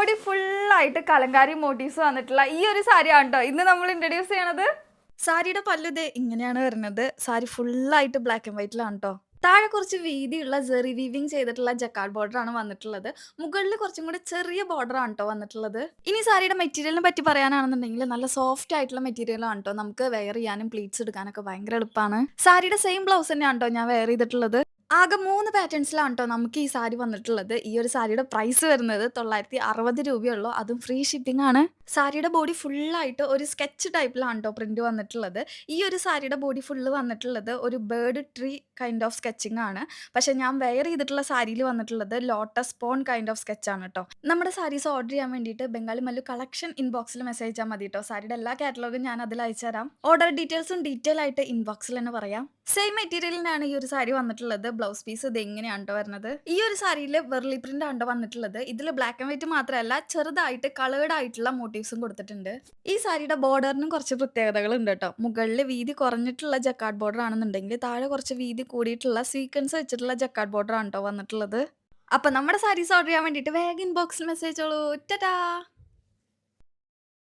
Body ഫുള്ളായിട്ട് Kalamkari motifs വന്നിട്ടുള്ള ഈ ഒരു സാരിയാണ് കേട്ടോ ഇന്ന് നമ്മൾ ഇൻട്രൊഡ്യൂസ് ചെയ്യണത്. സാരിയുടെ പല്ലു ദേ ഇങ്ങനെയാണ് വരുന്നത്. സാരി ഫുള്ളായിട്ട് ബ്ലാക്ക് ആൻഡ് വൈറ്റിലാണ് കേട്ടോ. താഴെ കുറച്ച് വീതിയുള്ള സെറി വീവിങ് ചെയ്തിട്ടുള്ള ജക്കാർഡ് ബോർഡർ ആണ് വന്നിട്ടുള്ളത്. മുകളിൽ കുറച്ചും കൂടി ചെറിയ ബോർഡർ ആണ് കേട്ടോ വന്നിട്ടുള്ളത്. ഇനി സാരിയുടെ മെറ്റീരിയലിനെ പറ്റി പറയാനാണെന്നുണ്ടെങ്കിൽ നല്ല സോഫ്റ്റ് ആയിട്ടുള്ള മെറ്റീരിയൽ ആണ് കേട്ടോ. നമുക്ക് വെയർ ചെയ്യാനും പ്ലീറ്റ്സ് എടുക്കാനൊക്കെ ഭയങ്കര എളുപ്പമാണ്. സാരിയുടെ സെയിം ബ്ലൗസ് തന്നെയാണ് കേട്ടോ ഞാൻ വെയർ ചെയ്തിട്ടുള്ളത്. ആകെ 3 പാറ്റേൺസിലാണ് ട്ടോ നമുക്ക് ഈ സാരി വന്നിട്ടുള്ളത്. ഈ ഒരു സാരിയുടെ പ്രൈസ് വരുന്നത് 960 രൂപയുള്ളൂ. അതും ഫ്രീ ഷിപ്പിംഗ് ആണ്. സാരിയുടെ ബോഡി ഫുള്ളായിട്ട് ഒരു സ്കെച്ച് ടൈപ്പിലാണ് ട്ടോ പ്രിന്റ് വന്നിട്ടുള്ളത്. ഈ ഒരു സാരിയുടെ ബോഡി ഫുള്ള് വന്നിട്ടുള്ളത് ഒരു bird tree kind of sketching ആണ്. പക്ഷെ ഞാൻ വെയർ ചെയ്തിട്ടുള്ള സാരിയിൽ വന്നിട്ടുള്ളത് lotus pond kind of sketch ആണ് ട്ടോ. നമ്മുടെ സാരീസ് ഓർഡർ ചെയ്യാൻ വേണ്ടിയിട്ട് ബംഗാളി മല്ലു കളക്ഷൻ ഇൻബോക്സിൽ മെസ്സേജ് അയച്ചാൽ മതി ട്ടോ. സാരിയുടെ എല്ലാ കാറ്റലോഗും ഞാൻ അതിൽ അയച്ചു തരാം. ഓർഡർ ഡീറ്റെയിൽസും ഡീറ്റെയിൽ ആയിട്ട് ഇൻബോക്സിൽ തന്നെ പറയാം. സെയിം മെറ്റീരിയലിനാണ് ഈ ഒരു സാരി വന്നിട്ടുള്ളത്. ബ്ലൗസ് പീസ് ഇത് എങ്ങനെയാണ് ട്ടോ വരുന്നത്. ഈ ഒരു സാരിയിൽ വെർലി പ്രിന്റ് ആണ് ട്ടോ വന്നിട്ടുള്ളത്. ഇതിൽ ബ്ലാക്ക് ആൻഡ് വൈറ്റ് മാത്രമല്ല ചെറുതായിട്ട് കളേർഡ് ആയിട്ടുള്ള മോട്ടീവ്സും കൊടുത്തിട്ടുണ്ട്. ഈ സാരിയുടെ ബോർഡറിനും കുറച്ച് പ്രത്യേകതകൾ ഉണ്ട് കേട്ടോ. മുകളിൽ വീതി കുറഞ്ഞിട്ടുള്ള ജക്കാർഡ് ബോർഡർ ആണെന്നുണ്ടെങ്കിൽ താഴെ കുറച്ച് വീതി കൂടിയിട്ടുള്ള സീക്വൻസ് വെച്ചിട്ടുള്ള ജക്കാർഡ് ബോർഡർ ആണ് ട്ടോ വന്നിട്ടുള്ളത്. അപ്പൊ നമ്മുടെ സാരീസ് ഓർഡർ ചെയ്യാൻ വേണ്ടിയിട്ട് വേഗം ഇൻബോക്സിൽ മെസ്സേജ് ചെയ്തോളൂ. ടാറ്റാ.